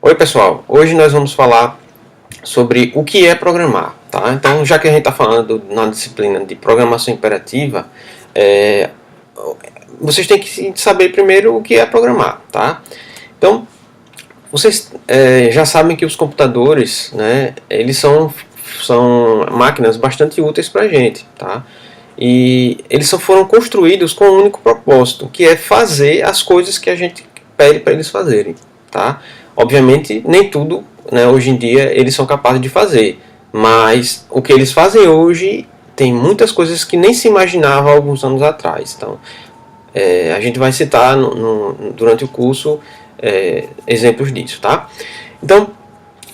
Oi pessoal, hoje nós vamos falar sobre o que é programar, tá? Então, já que a gente está falando na disciplina de programação imperativa, vocês têm que saber primeiro o que é programar, tá? Então, vocês já sabem que os computadores, né, eles são máquinas bastante úteis para a gente, tá? E eles só foram construídos com um único propósito, que é fazer as coisas que a gente pede para eles fazerem, tá? Obviamente, nem tudo, né, hoje em dia eles são capazes de fazer, mas o que eles fazem hoje tem muitas coisas que nem se imaginava há alguns anos atrás. Então, a gente vai citar durante o curso exemplos disso, tá? Então,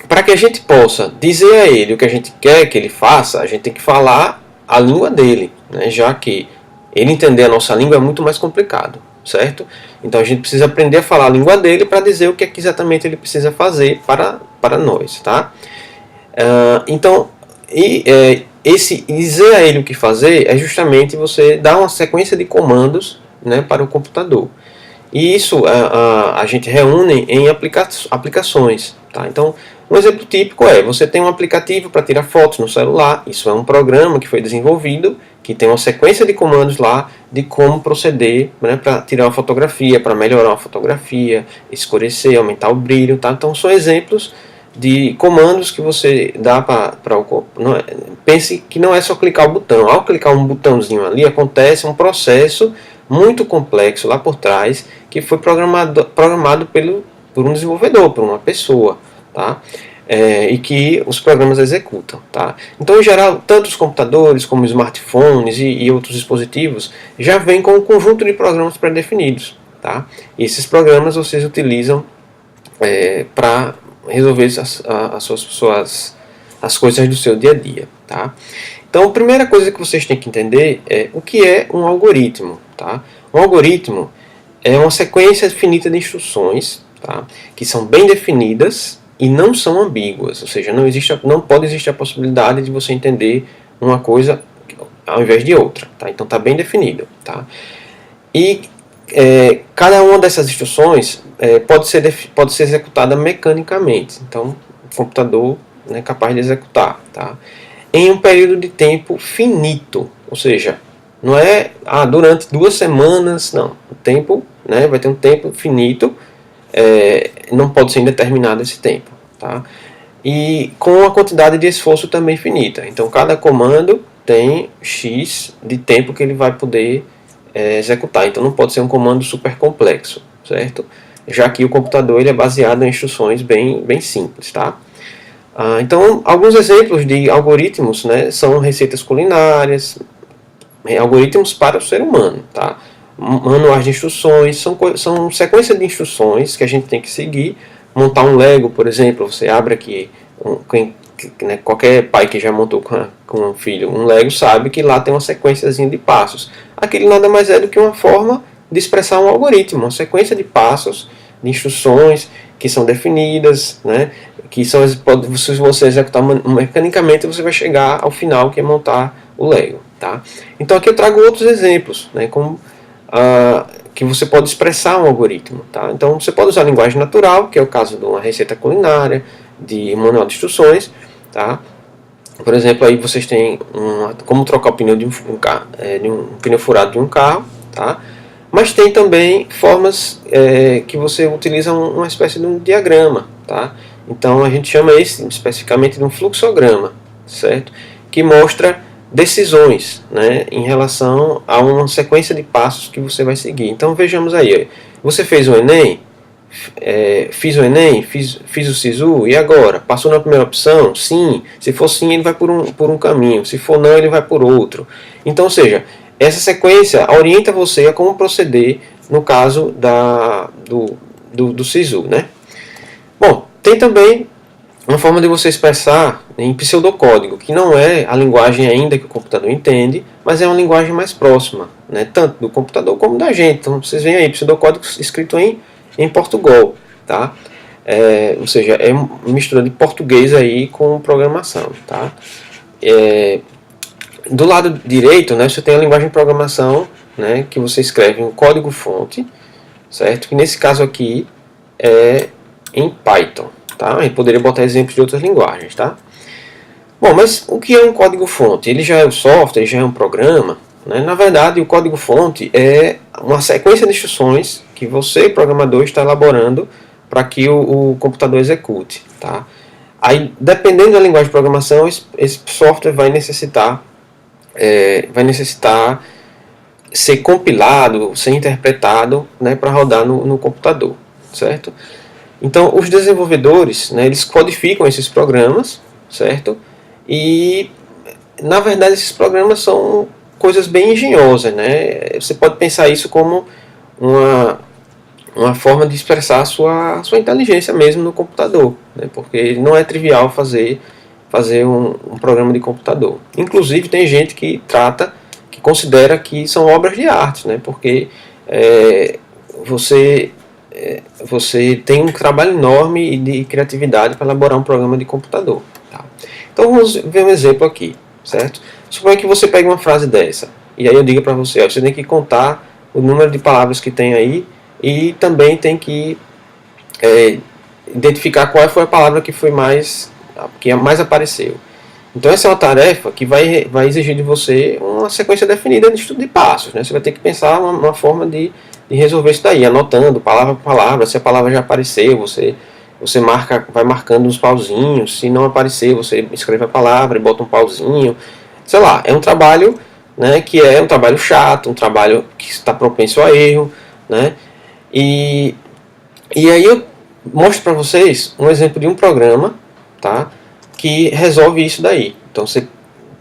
para que a gente possa dizer a ele o que a gente quer que ele faça, a gente tem que falar a língua dele, né? Já que ele entender a nossa língua é muito mais complicado, certo? Então a gente precisa aprender a falar a língua dele para dizer o que é que exatamente ele precisa fazer para nós, tá? Esse dizer a ele o que fazer é justamente você dar uma sequência de comandos, né, para o computador. E isso a gente reúne em aplicações, tá? Então, um exemplo típico é, você tem um aplicativo para tirar fotos no celular, isso é um programa que foi desenvolvido, que tem uma sequência de comandos lá de como proceder, né, para tirar uma fotografia, para melhorar uma fotografia, escurecer, aumentar o brilho, tá? Então são exemplos de comandos que você dá para o corpo. Pense que não é só clicar o botão, ao clicar um botãozinho ali acontece um processo muito complexo lá por trás, que foi programado por um desenvolvedor, por uma pessoa, tá? E que os programas executam, tá? Então, em geral, tanto os computadores como os smartphones e outros dispositivos já vêm com um conjunto de programas pré-definidos, tá? E esses programas vocês utilizam para resolver as coisas do seu dia a dia, tá? Então, a primeira coisa que vocês têm que entender é o que é um algoritmo, tá? Um algoritmo é uma sequência finita de instruções, tá, que são bem definidas e não são ambíguas, ou seja, não pode existir a possibilidade de você entender uma coisa ao invés de outra, tá? Então está bem definido, tá? E cada uma dessas instruções pode ser executada mecanicamente, então o computador é capaz de executar, tá, em um período de tempo finito, ou seja, não é durante 2 semanas, não. O tempo, né, vai ter um tempo finito, não pode ser indeterminado esse tempo, tá? E com a quantidade de esforço também finita. Então cada comando tem X de tempo que ele vai poder executar. Então não pode ser um comando super complexo, certo? Já que o computador ele é baseado em instruções bem simples, tá? Então alguns exemplos de algoritmos, né, são receitas culinárias, algoritmos para o ser humano, tá? Manuais de instruções, são sequência de instruções que a gente tem que seguir. Montar um Lego, por exemplo, você abre aqui, qualquer pai que já montou com um filho um Lego sabe que lá tem uma sequenciazinha de passos. Aquilo nada mais é do que uma forma de expressar um algoritmo, uma sequência de passos, de instruções que são definidas, né? Que são, se você executar mecanicamente, você vai chegar ao final, que é montar o Lego, tá? Então aqui eu trago outros exemplos, né, como que você pode expressar um algoritmo, tá? Então você pode usar a linguagem natural, que é o caso de uma receita culinária, de manual de instruções, tá? Por exemplo, aí vocês têm como trocar o pneu de um pneu furado de um carro, tá? Mas tem também formas que você utiliza uma espécie de um diagrama, tá? Então a gente chama esse especificamente de um fluxograma, certo? Que mostra decisões, né, em relação a uma sequência de passos que você vai seguir. Então vejamos aí, você fez o Enem, fiz o Enem, fiz o SISU, e agora? Passou na primeira opção? Sim. Se for sim, ele vai por um caminho, se for não, ele vai por outro. Então, ou seja, essa sequência orienta você a como proceder no caso do SISU, né? Bom, tem também uma forma de você expressar em pseudocódigo, que não é a linguagem ainda que o computador entende, mas é uma linguagem mais próxima, né, tanto do computador como da gente. Então vocês veem aí, pseudocódigo escrito em Portugal, tá? Ou seja, é uma mistura de português aí com programação, tá? Do lado direito, né, você tem a linguagem de programação, né, que você escreve um código-fonte, certo? Que nesse caso aqui é em Python, tá? A gente poderia botar exemplos de outras linguagens, tá? Bom, mas o que é um código-fonte? Ele já é um software, já é um programa, né? Na verdade, o código-fonte é uma sequência de instruções que você, programador, está elaborando para que o computador execute, tá? Aí, dependendo da linguagem de programação, esse software vai necessitar ser compilado, ser interpretado, né, para rodar no computador, certo? Então, os desenvolvedores, né, eles codificam esses programas, certo? E, na verdade, esses programas são coisas bem engenhosas, né? Você pode pensar isso como uma, uma forma de expressar a sua inteligência mesmo no computador, né? Porque não é trivial fazer um programa de computador. Inclusive, tem gente que considera que são obras de arte, né? Porque é, você você tem um trabalho enorme de criatividade para elaborar um programa de computador. Tá? Então vamos ver um exemplo aqui, certo? Suponha que você pegue uma frase dessa, e aí eu digo para você, ó, você tem que contar o número de palavras que tem aí, e também tem que identificar qual foi a palavra que mais apareceu. Então essa é uma tarefa que vai exigir de você uma sequência definida de estudo de passos. Né? Você vai ter que pensar uma forma de resolver isso daí, anotando palavra por palavra. Se a palavra já apareceu, você vai marcando uns pauzinhos. Se não aparecer, você escreve a palavra e bota um pauzinho. Sei lá, é um trabalho, né, que é um trabalho chato, um trabalho que está propenso a erro. Né? E, e aí eu mostro para vocês um exemplo de um programa, tá, que resolve isso daí. Então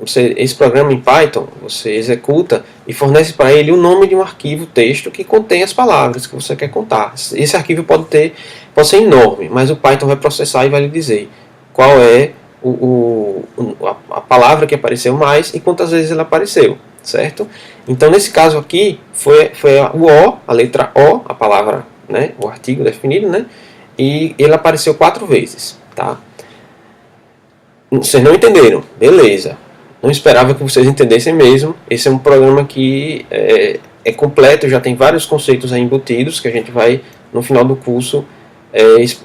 esse programa em Python, você executa e fornece para ele o nome de um arquivo texto que contém as palavras que você quer contar. Esse arquivo pode ser enorme, mas o Python vai processar e vai lhe dizer qual é a palavra que apareceu mais e quantas vezes ela apareceu, certo? Então nesse caso aqui foi o O, a letra O, a palavra, né, o artigo definido, né, e ele apareceu 4 vezes, tá? Vocês não entenderam, beleza. Não esperava que vocês entendessem mesmo. Esse é um programa que é completo, já tem vários conceitos aí embutidos que a gente vai, no final do curso,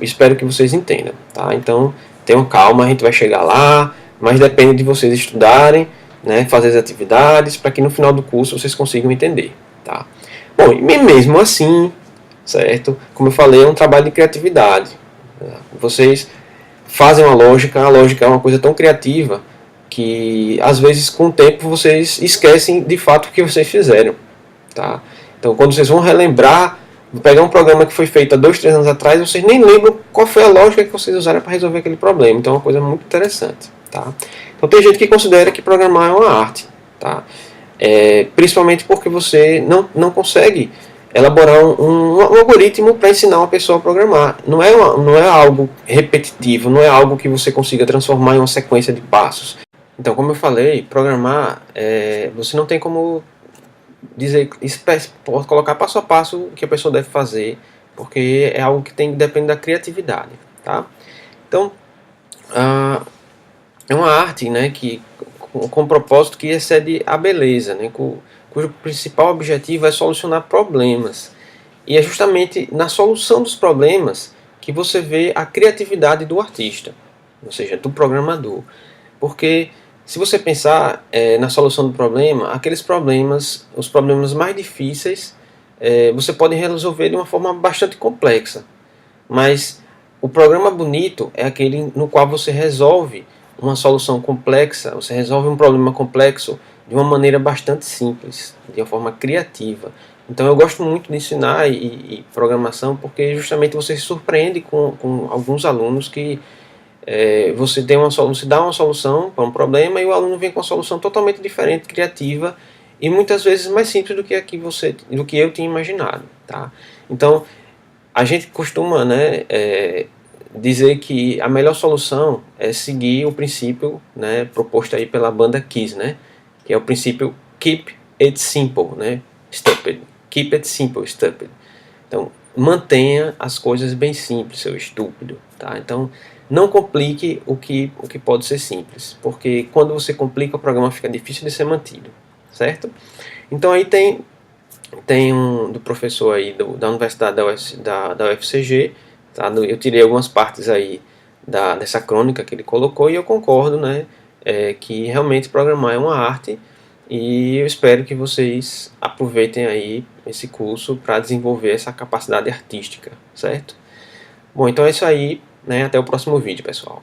espero que vocês entendam. Tá? Então, tenham calma, a gente vai chegar lá, mas depende de vocês estudarem, né, fazer as atividades, para que no final do curso vocês consigam entender. Tá? Bom, e mesmo assim, certo? Como eu falei, é um trabalho de criatividade. Vocês fazem uma lógica, a lógica é uma coisa tão criativa que às vezes com o tempo vocês esquecem de fato o que vocês fizeram, tá? Então quando vocês vão relembrar, pegar um programa que foi feito há 2, 3 anos atrás, vocês nem lembram qual foi a lógica que vocês usaram para resolver aquele problema. Então é uma coisa muito interessante, tá? Então tem gente que considera que programar é uma arte, tá? Principalmente porque você não consegue elaborar um algoritmo para ensinar uma pessoa a programar. Não é algo repetitivo, não é algo que você consiga transformar em uma sequência de passos. Então, como eu falei, programar, você não tem como dizer, pode colocar passo a passo o que a pessoa deve fazer, porque é algo que depende da criatividade. Tá? Então, é uma arte, né, com um propósito que excede a beleza, né, cujo principal objetivo é solucionar problemas. E é justamente na solução dos problemas que você vê a criatividade do artista, ou seja, do programador. Porque se você pensar na solução do problema, os problemas mais difíceis, você pode resolver de uma forma bastante complexa. Mas o programa bonito é aquele no qual você resolve uma solução complexa, você resolve um problema complexo de uma maneira bastante simples, de uma forma criativa. Então eu gosto muito de ensinar e programação porque justamente você se surpreende com alguns alunos que você dá uma solução para um problema e o aluno vem com uma solução totalmente diferente, criativa e muitas vezes mais simples do que eu tinha imaginado. Tá? Então a gente costuma, né, dizer que a melhor solução é seguir o princípio, né, proposto aí pela banda Kiss, né, que é o princípio Keep It Simple, né, Stupid. Keep It Simple, Stupid. Então, mantenha as coisas bem simples, seu estúpido. Tá? Então, não complique o que pode ser simples, porque quando você complica, o programa fica difícil de ser mantido, certo? Então, aí tem do professor aí da Universidade da UFCG, tá? Eu tirei algumas partes aí dessa crônica que ele colocou, e eu concordo, né, que realmente programar é uma arte, e eu espero que vocês aproveitem aí esse curso para desenvolver essa capacidade artística, certo? Bom, então é isso aí, né, até o próximo vídeo, pessoal.